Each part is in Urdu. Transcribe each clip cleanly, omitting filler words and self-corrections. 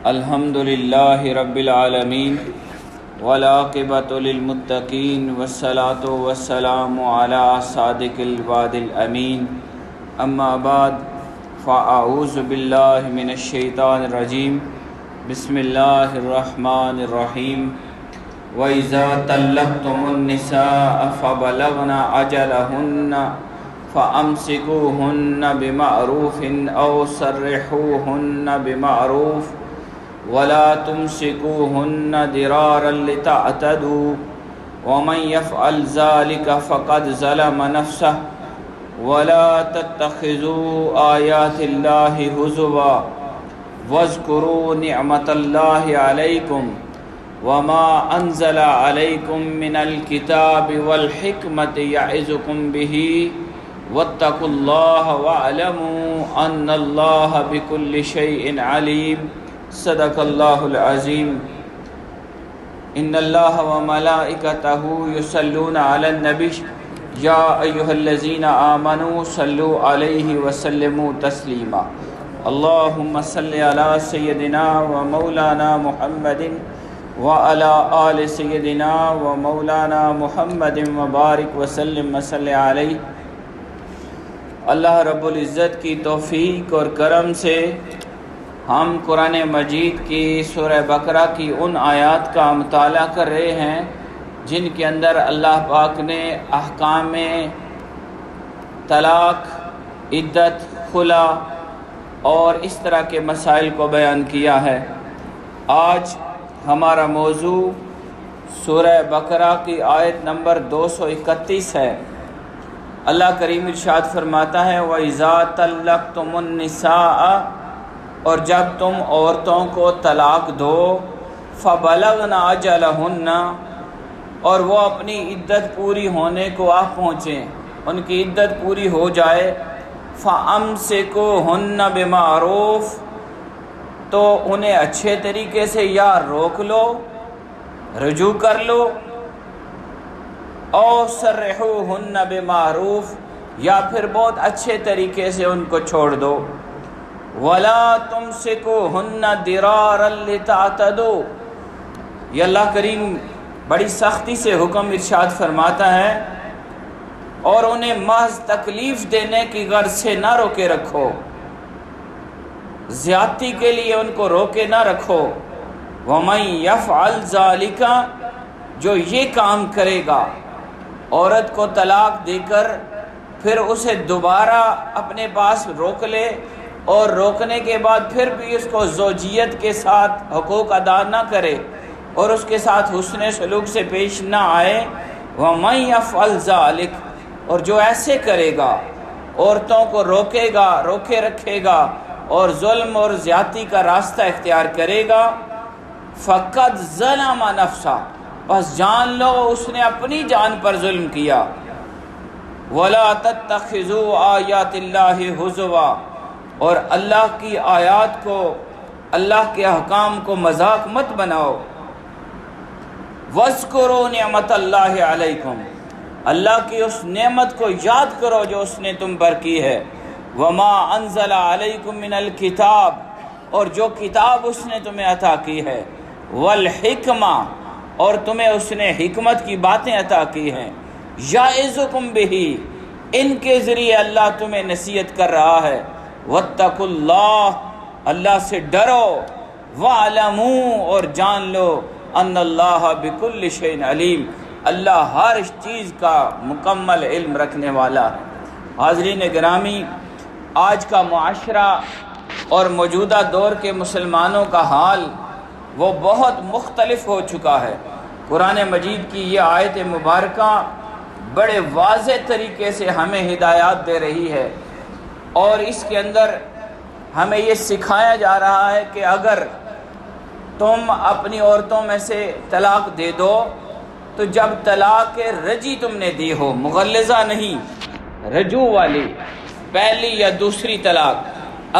الحمد للہ رب العالمین والعاقبۃ للمتقین والصلاة والسلام علی صادق الوعد الامین اما بعد فاعوذ باللہ من الشیطان الرجیم بسم اللہ الرحمن الرحیم وَإِذَا طَلَّقْتُمُ النِّسَاءَ فَبَلَغْنَ أَجَلَهُنَّ فَأَمْسِكُوهُنَّ بِمَعْرُوفٍ أَوْ سَرِّحُوهُنَّ بِمَعْرُوفٍ وَلَا تُمْسِكُوهُنَّ ضِرَارًا لِتَعْتَدُوا وَمَنْ يَفْعَلْ ذَلِكَ فَقَدْ ظَلَمَ نَفْسَهُ وَلَا تَتَّخِذُوا آيَاتِ اللَّهِ هُزُوًا وَاذْكُرُوا نِعْمَةَ اللَّهِ عَلَيْكُمْ وَمَا أَنزَلَ عَلَيْكُمْ مِنَ الْكِتَابِ وَالْحِكْمَةِ يَعِظُكُمْ بِهِ وَاتَّقُوا اللَّهَ وَاعْلَمُوا أَنَّ اللَّهَ بِكُلِّ شَيْءٍ عَلِيمٌ صدق اللہ العظیم ان اللہ وملائکتہ یصلون علی النبی یا ایہا الذین آمنوا صلوا علیہ وسلموا تسلیما اللہم صلی علی سیدنا و مولانا محمد وعلی آل سیدنا و مولانا محمد وبارک وسلم وصلی علیہ۔ اللہ رب العزت کی توفیق اور کرم سے ہم قرآن مجید کی سورہ بقرہ کی ان آیات کا مطالعہ کر رہے ہیں جن کے اندر اللہ پاک نے احکام طلاق، عدت، خلا اور اس طرح کے مسائل کو بیان کیا ہے۔ آج ہمارا موضوع سورہ بقرہ کی آیت نمبر 231 ہے۔ اللہ کریم ارشاد فرماتا ہے وَإِذَا طَلَّقْتُمُ النِّسَاءَ، اور جب تم عورتوں کو طلاق دو، فَبَلَغْنَ أَجَلَهُنَّ، اور وہ اپنی عدت پوری ہونے کو آ پہنچیں، ان کی عدت پوری ہو جائے، فَأَمْسِكُوهُنَّ بِمَعْرُوفٍ، تو انہیں اچھے طریقے سے یا روک لو، رجوع کر لو، أَوْ سَرِّحُوهُنَّ بِمَعْرُوفٍ، یا پھر بہت اچھے طریقے سے ان کو چھوڑ دو، وَلَا تُمْسِكُوهُنَّ ضِرَارًا لِتَعْتَدُوا، یہ اللہ کریم بڑی سختی سے حکم ارشاد فرماتا ہے، اور انہیں محض تکلیف دینے کی غرض سے نہ روکے رکھو، زیادتی کے لیے ان کو روکے نہ رکھو۔ وَمَنْ يَفْعَلْ ذَلِكَ، جو یہ کام کرے گا، عورت کو طلاق دے کر پھر اسے دوبارہ اپنے پاس روک لے، اور روکنے کے بعد پھر بھی اس کو زوجیت کے ساتھ حقوق ادا نہ کرے اور اس کے ساتھ حسن سلوک سے پیش نہ آئے، وَمَنْ يَفْعَلْ ذَلِكَ، اور جو ایسے کرے گا، عورتوں کو روکے گا، روکے رکھے گا اور ظلم اور زیادتی کا راستہ اختیار کرے گا، فَقَدْ ظَلَمَ نَفْسَهُ، بس جان لو اس نے اپنی جان پر ظلم کیا۔ وَلَا تَتَّخِذُوا آيَاتِ اللَّهِ هُزُوًا، اور اللہ کی آیات کو، اللہ کے احکام کو مذاق مت بناؤ۔ وَاذْكُرُوا نِعْمَةَ اللَّهِ عَلَيْكُمْ، اللہ کی اس نعمت کو یاد کرو جو اس نے تم پر کی ہے۔ وَمَا أَنزَلَ عَلَيْكُمْ مِنَ الْكِتَابِ، اور جو کتاب اس نے تمہیں عطا کی ہے، وَالْحِكْمَةِ، اور تمہیں اس نے حکمت کی باتیں عطا کی ہیں، يَعِظُكُمْ بِهِ، ان کے ذریعے اللہ تمہیں نصیحت کر رہا ہے۔ وَاتَّقُوا اللَّهَ، اللہ سے ڈرو، وَاعْلَمُوا، اور جان لو، أَنَّ اللَّهَ بِكُلِّ شَيْءٍ عَلِيمٌ، اللہ ہر چیز کا مکمل علم رکھنے والا ہے۔ حاضرین گرامی، آج کا معاشرہ اور موجودہ دور کے مسلمانوں کا حال وہ بہت مختلف ہو چکا ہے۔ قرآن مجید کی یہ آیت مبارکہ بڑے واضح طریقے سے ہمیں ہدایات دے رہی ہے، اور اس کے اندر ہمیں یہ سکھایا جا رہا ہے کہ اگر تم اپنی عورتوں میں سے طلاق دے دو تو جب طلاق رجی تم نے دی ہو، مغلظہ نہیں، رجوع والی، پہلی یا دوسری طلاق،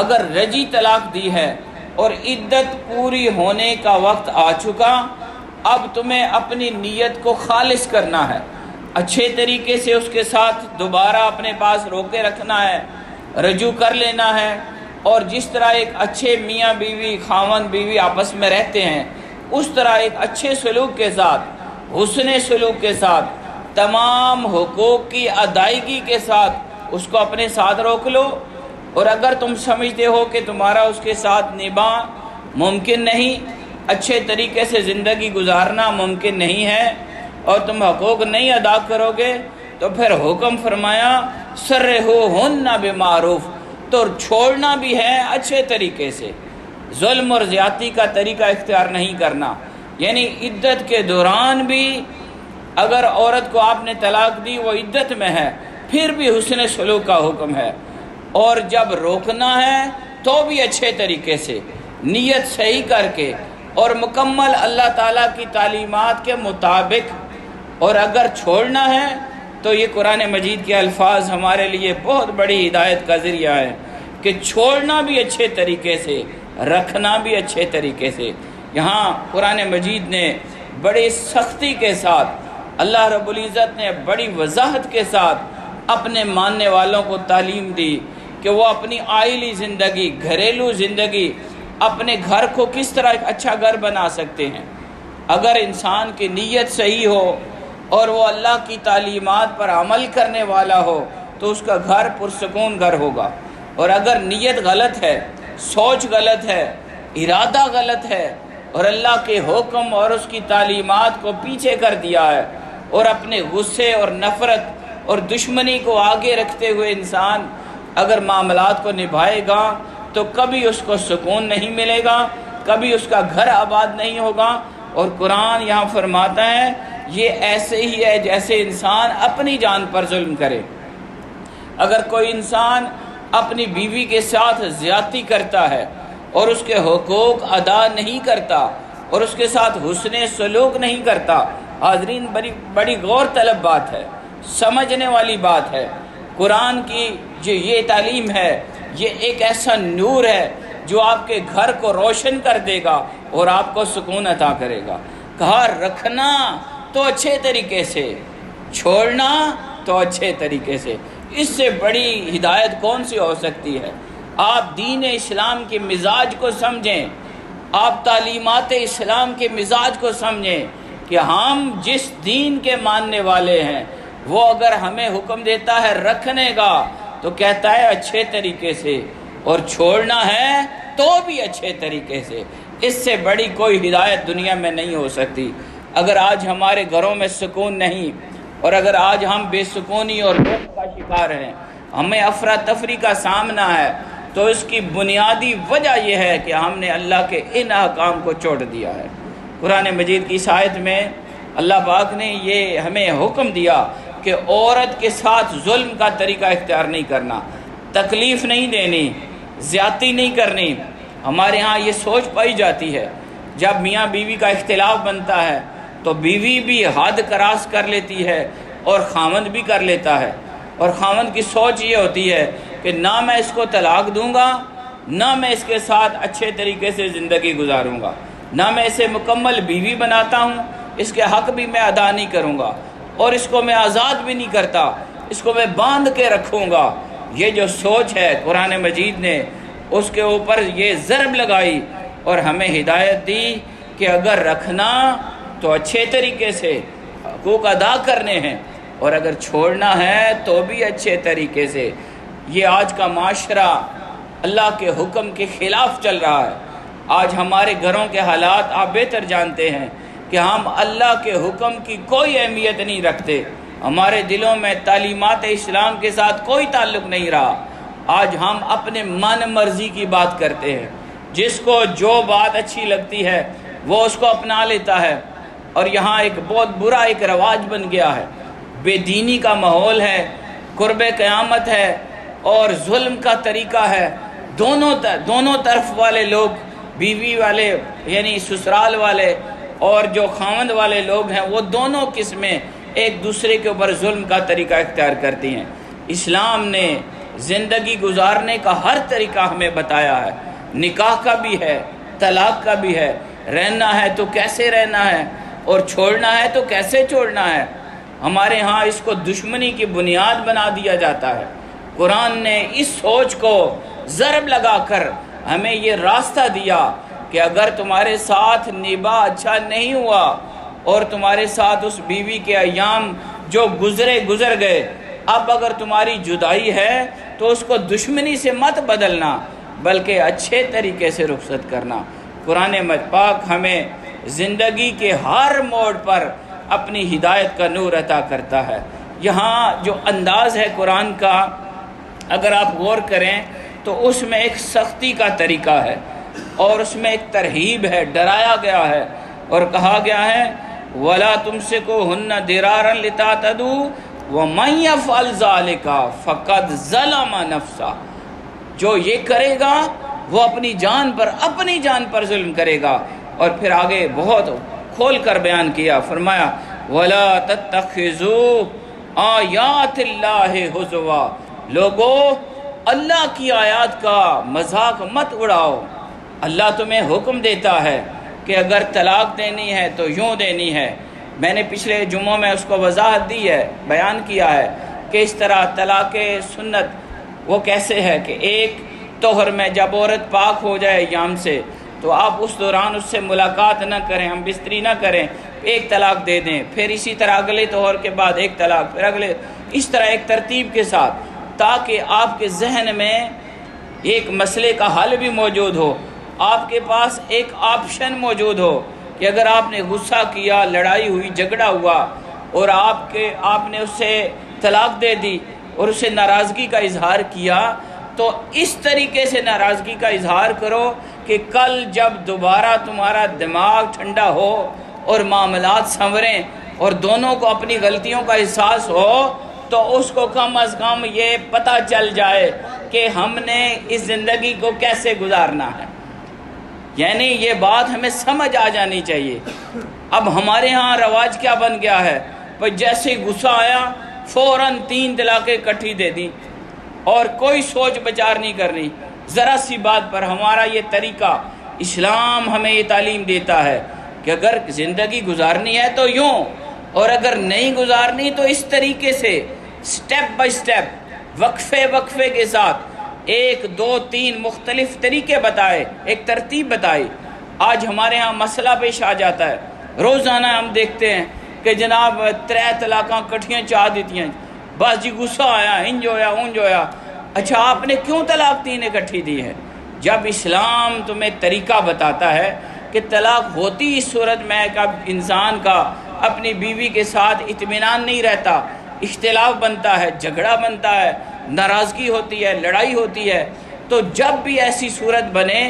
اگر رجی طلاق دی ہے اور عدت پوری ہونے کا وقت آ چکا، اب تمہیں اپنی نیت کو خالص کرنا ہے، اچھے طریقے سے اس کے ساتھ دوبارہ اپنے پاس روکے رکھنا ہے، رجوع کر لینا ہے، اور جس طرح ایک اچھے میاں بیوی خاوند بیوی آپس میں رہتے ہیں، اس طرح ایک اچھے سلوک کے ساتھ، حسن سلوک کے ساتھ، تمام حقوق کی ادائیگی کے ساتھ اس کو اپنے ساتھ روک لو۔ اور اگر تم سمجھتے ہو کہ تمہارا اس کے ساتھ نبھا ممکن نہیں، اچھے طریقے سے زندگی گزارنا ممکن نہیں ہے، اور تم حقوق نہیں ادا کرو گے، تو پھر حکم فرمایا سرہوہن بمعروف، تو چھوڑنا بھی ہے اچھے طریقے سے، ظلم اور زیادتی کا طریقہ اختیار نہیں کرنا۔ یعنی عدت کے دوران بھی اگر عورت کو آپ نے طلاق دی، وہ عدت میں ہے، پھر بھی حسن سلوک کا حکم ہے، اور جب روکنا ہے تو بھی اچھے طریقے سے، نیت صحیح کر کے اور مکمل اللہ تعالیٰ کی تعلیمات کے مطابق۔ اور اگر چھوڑنا ہے تو یہ قرآن مجید کے الفاظ ہمارے لیے بہت بڑی ہدایت کا ذریعہ ہے کہ چھوڑنا بھی اچھے طریقے سے، رکھنا بھی اچھے طریقے سے۔ یہاں قرآن مجید نے بڑی سختی کے ساتھ، اللہ رب العزت نے بڑی وضاحت کے ساتھ اپنے ماننے والوں کو تعلیم دی کہ وہ اپنی عائلی زندگی، گھریلو زندگی، اپنے گھر کو کس طرح ایک اچھا گھر بنا سکتے ہیں۔ اگر انسان کی نیت صحیح ہو اور وہ اللہ کی تعلیمات پر عمل کرنے والا ہو تو اس کا گھر پرسکون گھر ہوگا، اور اگر نیت غلط ہے، سوچ غلط ہے، ارادہ غلط ہے، اور اللہ کے حکم اور اس کی تعلیمات کو پیچھے کر دیا ہے، اور اپنے غصے اور نفرت اور دشمنی کو آگے رکھتے ہوئے انسان اگر معاملات کو نبھائے گا تو کبھی اس کو سکون نہیں ملے گا، کبھی اس کا گھر آباد نہیں ہوگا۔ اور قرآن یہاں فرماتا ہے یہ ایسے ہی ہے جیسے انسان اپنی جان پر ظلم کرے۔ اگر کوئی انسان اپنی بیوی کے ساتھ زیادتی کرتا ہے اور اس کے حقوق ادا نہیں کرتا اور اس کے ساتھ حسن سلوک نہیں کرتا، حاضرین بڑی غور طلب بات ہے، سمجھنے والی بات ہے۔ قرآن کی جو یہ تعلیم ہے، یہ ایک ایسا نور ہے جو آپ کے گھر کو روشن کر دے گا اور آپ کو سکون عطا کرے گا۔ کہا رکھنا تو اچھے طریقے سے، چھوڑنا تو اچھے طریقے سے۔ اس سے بڑی ہدایت کون سی ہو سکتی ہے؟ آپ دین اسلام کے مزاج کو سمجھیں، آپ تعلیمات اسلام کے مزاج کو سمجھیں کہ ہم جس دین کے ماننے والے ہیں وہ اگر ہمیں حکم دیتا ہے رکھنے کا تو کہتا ہے اچھے طریقے سے، اور چھوڑنا ہے تو بھی اچھے طریقے سے۔ اس سے بڑی کوئی ہدایت دنیا میں نہیں ہو سکتی۔ اگر آج ہمارے گھروں میں سکون نہیں، اور اگر آج ہم بے سکونی اور غم کا شکار ہیں، ہمیں افراتفری کا سامنا ہے، تو اس کی بنیادی وجہ یہ ہے کہ ہم نے اللہ کے ان احکام کو چھوڑ دیا ہے۔ قرآن مجید کی اس آیت میں اللہ پاک نے یہ ہمیں حکم دیا کہ عورت کے ساتھ ظلم کا طریقہ اختیار نہیں کرنا، تکلیف نہیں دینی، زیادتی نہیں کرنی۔ ہمارے ہاں یہ سوچ پائی جاتی ہے جب میاں بیوی کا اختلاف بنتا ہے تو بیوی بھی حد کراس کر لیتی ہے اور خاوند بھی کر لیتا ہے، اور خاوند کی سوچ یہ ہوتی ہے کہ نہ میں اس کو طلاق دوں گا، نہ میں اس کے ساتھ اچھے طریقے سے زندگی گزاروں گا، نہ میں اسے مکمل بیوی بناتا ہوں، اس کے حق بھی میں ادا نہیں کروں گا، اور اس کو میں آزاد بھی نہیں کرتا، اس کو میں باندھ کے رکھوں گا۔ یہ جو سوچ ہے قرآن مجید نے اس کے اوپر یہ ضرب لگائی اور ہمیں ہدایت دی کہ اگر رکھنا تو اچھے طریقے سے حقوق ادا کرنے ہیں، اور اگر چھوڑنا ہے تو بھی اچھے طریقے سے۔ یہ آج کا معاشرہ اللہ کے حکم کے خلاف چل رہا ہے۔ آج ہمارے گھروں کے حالات آپ بہتر جانتے ہیں کہ ہم اللہ کے حکم کی کوئی اہمیت نہیں رکھتے، ہمارے دلوں میں تعلیمات اسلام کے ساتھ کوئی تعلق نہیں رہا۔ آج ہم اپنے من مرضی کی بات کرتے ہیں، جس کو جو بات اچھی لگتی ہے وہ اس کو اپنا لیتا ہے، اور یہاں ایک بہت برا ایک رواج بن گیا ہے، بے دینی کا ماحول ہے، قرب قیامت ہے اور ظلم کا طریقہ ہے۔ دونوں طرف والے لوگ، بیوی والے یعنی سسرال والے اور جو خاوند والے لوگ ہیں، وہ دونوں قسمیں ایک دوسرے کے اوپر ظلم کا طریقہ اختیار کرتی ہیں۔ اسلام نے زندگی گزارنے کا ہر طریقہ ہمیں بتایا ہے، نکاح کا بھی ہے، طلاق کا بھی ہے، رہنا ہے تو کیسے رہنا ہے اور چھوڑنا ہے تو کیسے چھوڑنا ہے۔ ہمارے ہاں اس کو دشمنی کی بنیاد بنا دیا جاتا ہے۔ قرآن نے اس سوچ کو ضرب لگا کر ہمیں یہ راستہ دیا کہ اگر تمہارے ساتھ نباہ اچھا نہیں ہوا اور تمہارے ساتھ اس بیوی کے ایام جو گزر گئے، اب اگر تمہاری جدائی ہے تو اس کو دشمنی سے مت بدلنا بلکہ اچھے طریقے سے رخصت کرنا۔ قرآن پاک ہمیں زندگی کے ہر موڑ پر اپنی ہدایت کا نور عطا کرتا ہے۔ یہاں جو انداز ہے قرآن کا، اگر آپ غور کریں تو اس میں ایک سختی کا طریقہ ہے اور اس میں ایک ترہیب ہے، ڈرایا گیا ہے اور کہا گیا ہے وَلَا تُمْسِكُوهُنَّ ضِرَارًا لِتَعْتَدُوا وَمَن يَفْعَلْ ذَلِكَ فَقَدْ ظَلَمَ نَفْسَهُ، جو یہ کرے گا وہ اپنی جان پر ظلم کرے گا۔ اور پھر آگے بہت کھول کر بیان کیا، فرمایا وَلَا تَتَّخِذُوا آیات اللہ ہزوا، لوگو اللہ کی آیات کا مذاق مت اڑاؤ۔ اللہ تمہیں حکم دیتا ہے کہ اگر طلاق دینی ہے تو یوں دینی ہے۔ میں نے پچھلے جمعوں میں اس کو وضاحت دی ہے، بیان کیا ہے کہ اس طرح طلاق سنت وہ کیسے ہے کہ ایک طہر میں جب عورت پاک ہو جائے ایام سے تو آپ اس دوران اس سے ملاقات نہ کریں، ہم بستری نہ کریں، ایک طلاق دے دیں، پھر اسی طرح اگلے طہر کے بعد ایک طلاق، پھر اگلے، اس طرح ایک ترتیب کے ساتھ، تاکہ آپ کے ذہن میں ایک مسئلے کا حل بھی موجود ہو، آپ کے پاس ایک آپشن موجود ہو کہ اگر آپ نے غصہ کیا، لڑائی ہوئی، جھگڑا ہوا اور آپ نے اس سے طلاق دے دی اور اسے ناراضگی کا اظہار کیا، تو اس طریقے سے ناراضگی کا اظہار کرو کہ کل جب دوبارہ تمہارا دماغ ٹھنڈا ہو اور معاملات سنوریں اور دونوں کو اپنی غلطیوں کا احساس ہو تو اس کو کم از کم یہ پتہ چل جائے کہ ہم نے اس زندگی کو کیسے گزارنا ہے۔ یعنی یہ بات ہمیں سمجھ آ جانی چاہیے۔ اب ہمارے ہاں رواج کیا بن گیا ہے، بھئی جیسے ہی غصہ آیا فوراً 3 طلاقیں اکٹھی دے دی اور کوئی سوچ بچار نہیں کرنی ذرا سی بات پر۔ ہمارا یہ طریقہ، اسلام ہمیں یہ تعلیم دیتا ہے کہ اگر زندگی گزارنی ہے تو یوں، اور اگر نہیں گزارنی تو اس طریقے سے سٹیپ بائی سٹیپ، وقفے کے ساتھ 1 2 3 مختلف طریقے بتائے، ایک ترتیب بتائی۔ آج ہمارے ہاں مسئلہ پیش آ جاتا ہے، روزانہ ہم دیکھتے ہیں کہ جناب 3 طلاقاں کٹھیاں چاہ دیتی ہیں، بس جی غصہ آیا، انج ہویا۔ اچھا آپ نے کیوں طلاق 3 اکٹھی دی ہے؟ جب اسلام تمہیں طریقہ بتاتا ہے کہ طلاق ہوتی اس صورت میں کہ اب انسان کا اپنی بیوی کے ساتھ اطمینان نہیں رہتا، اختلاف بنتا ہے، جھگڑا بنتا ہے، ناراضگی ہوتی ہے، لڑائی ہوتی ہے، تو جب بھی ایسی صورت بنے،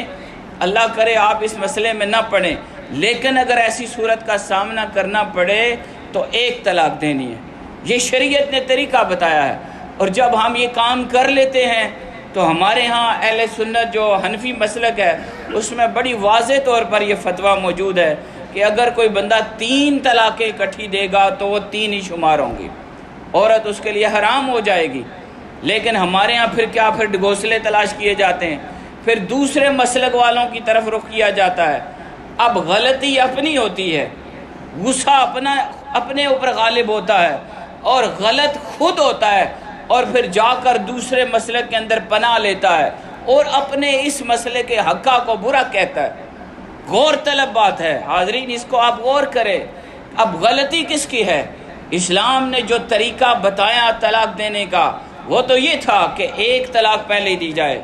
اللہ کرے آپ اس مسئلے میں نہ پڑیں، لیکن اگر ایسی صورت کا سامنا کرنا پڑے تو 1 طلاق دینی ہے۔ یہ شریعت نے طریقہ بتایا ہے، اور جب ہم یہ کام کر لیتے ہیں تو ہمارے ہاں اہل سنت جو حنفی مسلک ہے اس میں بڑی واضح طور پر یہ فتویٰ موجود ہے کہ اگر کوئی بندہ 3 طلاقیں اکٹھی دے گا تو وہ 3 ہی شمار ہوں گی، عورت اس کے لیے حرام ہو جائے گی۔ لیکن ہمارے ہاں پھر ڈھگوسلے تلاش کیے جاتے ہیں، پھر دوسرے مسلک والوں کی طرف رخ کیا جاتا ہے۔ اب غلطی اپنی ہوتی ہے، غصہ اپنے اوپر غالب ہوتا ہے اور غلط خود ہوتا ہے، اور پھر جا کر دوسرے مسلک کے اندر پناہ لیتا ہے اور اپنے اس مسئلے کے حقہ کو برا کہتا ہے۔ غور طلب بات ہے حاضرین، اس کو آپ غور کریں۔ اب غلطی کس کی ہے؟ اسلام نے جو طریقہ بتایا طلاق دینے کا وہ تو یہ تھا کہ 1 طلاق پہلے دی جائے،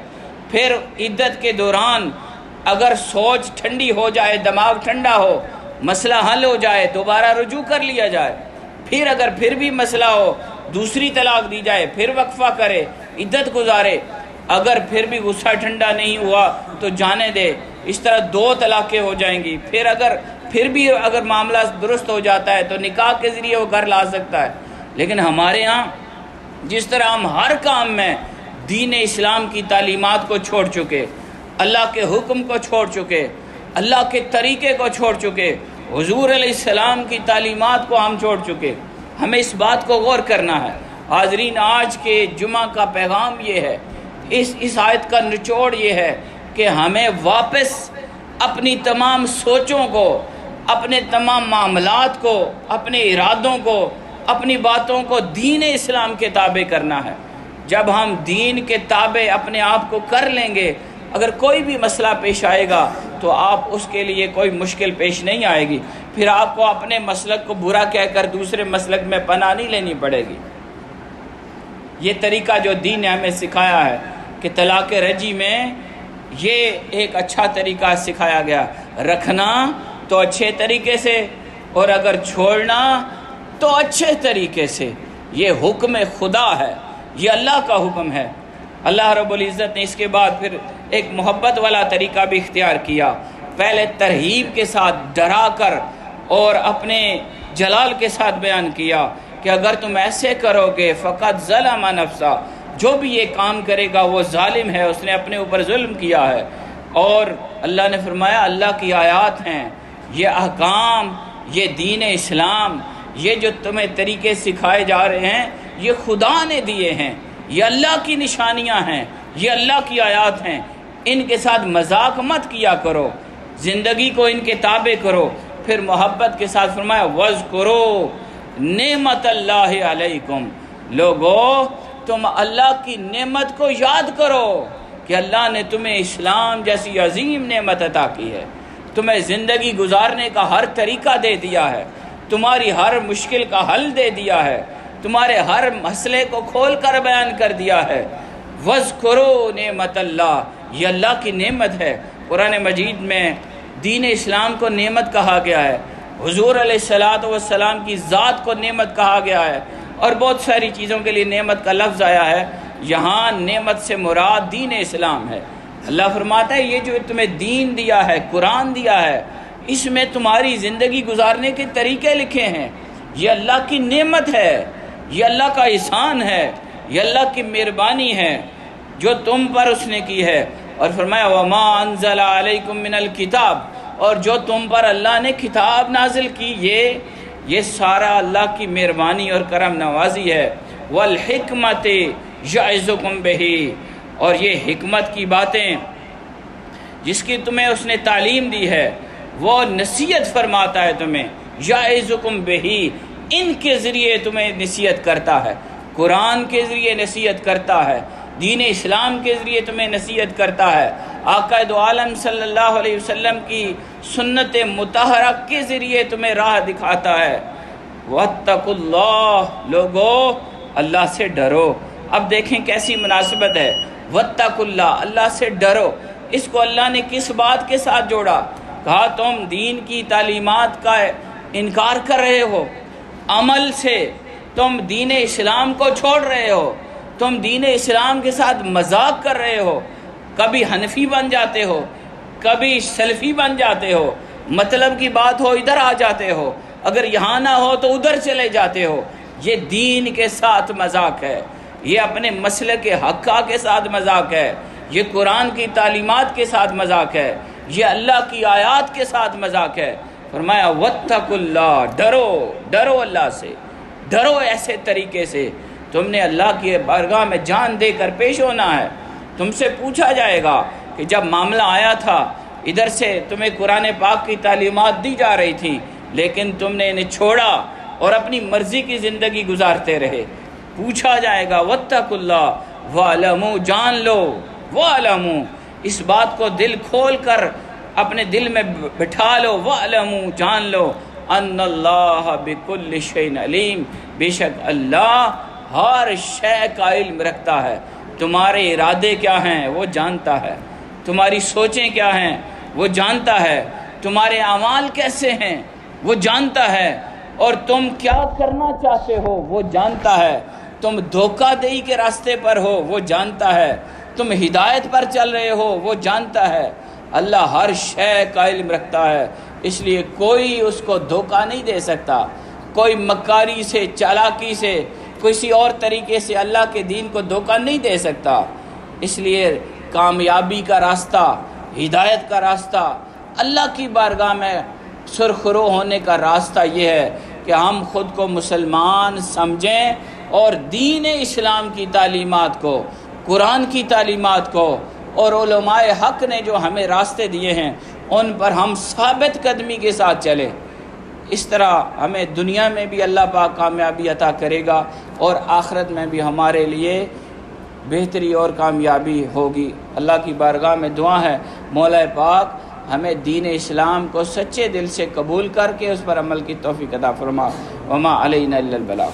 پھر عدت کے دوران اگر سوچ ٹھنڈی ہو جائے، دماغ ٹھنڈا ہو، مسئلہ حل ہو جائے، دوبارہ رجوع کر لیا جائے، پھر اگر پھر بھی مسئلہ ہو دوسری طلاق دی جائے، پھر وقفہ کرے، عدت گزارے، اگر پھر بھی غصہ ٹھنڈا نہیں ہوا تو جانے دے، اس طرح 2 طلاقیں ہو جائیں گی۔ پھر بھی اگر معاملہ درست ہو جاتا ہے تو نکاح کے ذریعے وہ گھر لا سکتا ہے۔ لیکن ہمارے ہاں جس طرح ہم ہر کام میں دین اسلام کی تعلیمات کو چھوڑ چکے، اللہ کے حکم کو چھوڑ چکے، اللہ کے طریقے کو چھوڑ چکے، حضور علیہ السلام کی تعلیمات کو ہم چھوڑ چکے، ہمیں اس بات کو غور کرنا ہے۔ حاضرین آج کے جمعہ کا پیغام یہ ہے، اس آیت کا نچوڑ یہ ہے کہ ہمیں واپس اپنی تمام سوچوں کو، اپنے تمام معاملات کو، اپنے ارادوں کو، اپنی باتوں کو دین اسلام کے تابع کرنا ہے۔ جب ہم دین کے تابع اپنے آپ کو کر لیں گے، اگر کوئی بھی مسئلہ پیش آئے گا تو آپ اس کے لیے کوئی مشکل پیش نہیں آئے گی، پھر آپ کو اپنے مسلک کو برا کہہ کر دوسرے مسلک میں پناہ نہیں لینی پڑے گی۔ یہ طریقہ جو دین نے ہمیں سکھایا ہے کہ طلاق رجعی میں یہ ایک اچھا طریقہ سکھایا گیا، رکھنا تو اچھے طریقے سے اور اگر چھوڑنا تو اچھے طریقے سے۔ یہ حکم خدا ہے، یہ اللہ کا حکم ہے۔ اللہ رب العزت نے اس کے بعد پھر ایک محبت والا طریقہ بھی اختیار کیا، پہلے ترہیب کے ساتھ ڈرا کر اور اپنے جلال کے ساتھ بیان کیا کہ اگر تم ایسے کرو گے فقط ظلم نفسا، جو بھی یہ کام کرے گا وہ ظالم ہے، اس نے اپنے اوپر ظلم کیا ہے۔ اور اللہ نے فرمایا اللہ کی آیات ہیں، یہ احکام، یہ دین اسلام، یہ جو تمہیں طریقے سکھائے جا رہے ہیں یہ خدا نے دیے ہیں، یہ اللہ کی نشانیاں ہیں، یہ اللہ کی آیات ہیں، ان کے ساتھ مذاق مت کیا کرو، زندگی کو ان کے تابع کرو۔ پھر محبت کے ساتھ فرمایا وَاذْكُرُوا نعمت اللہ علیکم، لوگو تم اللہ کی نعمت کو یاد کرو کہ اللہ نے تمہیں اسلام جیسی عظیم نعمت عطا کی ہے، تمہیں زندگی گزارنے کا ہر طریقہ دے دیا ہے، تمہاری ہر مشکل کا حل دے دیا ہے، تمہارے ہر مسئلے کو کھول کر بیان کر دیا ہے۔ وَاذْكُرُوا نعمت اللہ، یہ اللہ کی نعمت ہے۔ قرآن مجید میں دین اسلام کو نعمت کہا گیا ہے، حضور علیہ السلام کی ذات کو نعمت کہا گیا ہے، اور بہت ساری چیزوں کے لیے نعمت کا لفظ آیا ہے۔ یہاں نعمت سے مراد دین اسلام ہے۔ اللہ فرماتا ہے یہ جو تمہیں دین دیا ہے، قرآن دیا ہے، اس میں تمہاری زندگی گزارنے کے طریقے لکھے ہیں، یہ اللہ کی نعمت ہے، یہ اللہ کا احسان ہے، یہ اللہ کی مہربانی ہے جو تم پر اس نے کی ہے۔ اور فرمایا وَمَا أَنزَلَ عَلَيْكُم مِّنَ الْكِتَابِ، اور جو تم پر اللہ نے کتاب نازل کی یہ سارا اللہ کی مہربانی اور کرم نوازی ہے۔ وَالْحِكْمَةِ يَعِظُكُم بِهِ، اور یہ حکمت کی باتیں جس کی تمہیں اس نے تعلیم دی ہے وہ نصیحت فرماتا ہے تمہیں، یعظکم بہی، ان کے ذریعے تمہیں نصیحت کرتا ہے، قرآن کے ذریعے نصیحت کرتا ہے، دین اسلام کے ذریعے تمہیں نصیحت کرتا ہے، آقا دو عالم صلی اللہ علیہ وسلم کی سنت مطہرہ کے ذریعے تمہیں راہ دکھاتا ہے۔ واتقوا اللہ، لوگو اللہ سے ڈرو۔ اب دیکھیں کیسی مناسبت ہے، واتقوا اللہ، اللہ سے ڈرو۔ اس کو اللہ نے کس بات کے ساتھ جوڑا؟ کہا تم دین کی تعلیمات کا انکار کر رہے ہو، عمل سے تم دین اسلام کو چھوڑ رہے ہو، تم دین اسلام کے ساتھ مذاق کر رہے ہو، کبھی حنفی بن جاتے ہو، کبھی سلفی بن جاتے ہو، مطلب کی بات ہو ادھر آ جاتے ہو، اگر یہاں نہ ہو تو ادھر چلے جاتے ہو۔ یہ دین کے ساتھ مذاق ہے، یہ اپنے مسلک کے حقہ کے ساتھ مذاق ہے، یہ قرآن کی تعلیمات کے ساتھ مذاق ہے، یہ اللہ کی آیات کے ساتھ مذاق ہے۔ فرمایا واتقوا اللہ، ڈرو، ڈرو اللہ سے، ڈرو ایسے طریقے سے۔ تم نے اللہ کی بارگاہ میں جان دے کر پیش ہونا ہے۔ تم سے پوچھا جائے گا کہ جب معاملہ آیا تھا ادھر سے تمہیں قرآن پاک کی تعلیمات دی جا رہی تھی لیکن تم نے انہیں چھوڑا اور اپنی مرضی کی زندگی گزارتے رہے، پوچھا جائے گا واتقوا اللہ وَاعْلَمُوا، جان لو، وَاعْلَمُوا، اس بات کو دل کھول کر اپنے دل میں بٹھا لو، وَاعْلَمُوا، جان لو، ان اللہ بکل شیء علیم، بے شک اللہ ہر شے کا علم رکھتا ہے۔ تمہارے ارادے کیا ہیں وہ جانتا ہے، تمہاری سوچیں کیا ہیں وہ جانتا ہے، تمہارے اعمال کیسے ہیں وہ جانتا ہے، اور تم کیا کرنا چاہتے ہو وہ جانتا ہے، تم دھوکہ دہی کے راستے پر ہو وہ جانتا ہے، تم ہدایت پر چل رہے ہو وہ جانتا ہے۔ اللہ ہر شے کا علم رکھتا ہے، اس لیے کوئی اس کو دھوکہ نہیں دے سکتا، کوئی مکاری سے، چالاکی سے، کسی اور طریقے سے اللہ کے دین کو دھوکہ نہیں دے سکتا۔ اس لیے کامیابی کا راستہ، ہدایت کا راستہ، اللہ کی بارگاہ میں سرخرو ہونے کا راستہ یہ ہے کہ ہم خود کو مسلمان سمجھیں اور دین اسلام کی تعلیمات کو، قرآن کی تعلیمات کو اور علماء حق نے جو ہمیں راستے دیے ہیں ان پر ہم ثابت قدمی کے ساتھ چلیں۔ اس طرح ہمیں دنیا میں بھی اللہ پاک کامیابی عطا کرے گا اور آخرت میں بھی ہمارے لیے بہتری اور کامیابی ہوگی۔ اللہ کی بارگاہ میں دعا ہے مولا پاک ہمیں دین اسلام کو سچے دل سے قبول کر کے اس پر عمل کی توفیق عطا فرما۔ وما علینا الا البلاغ۔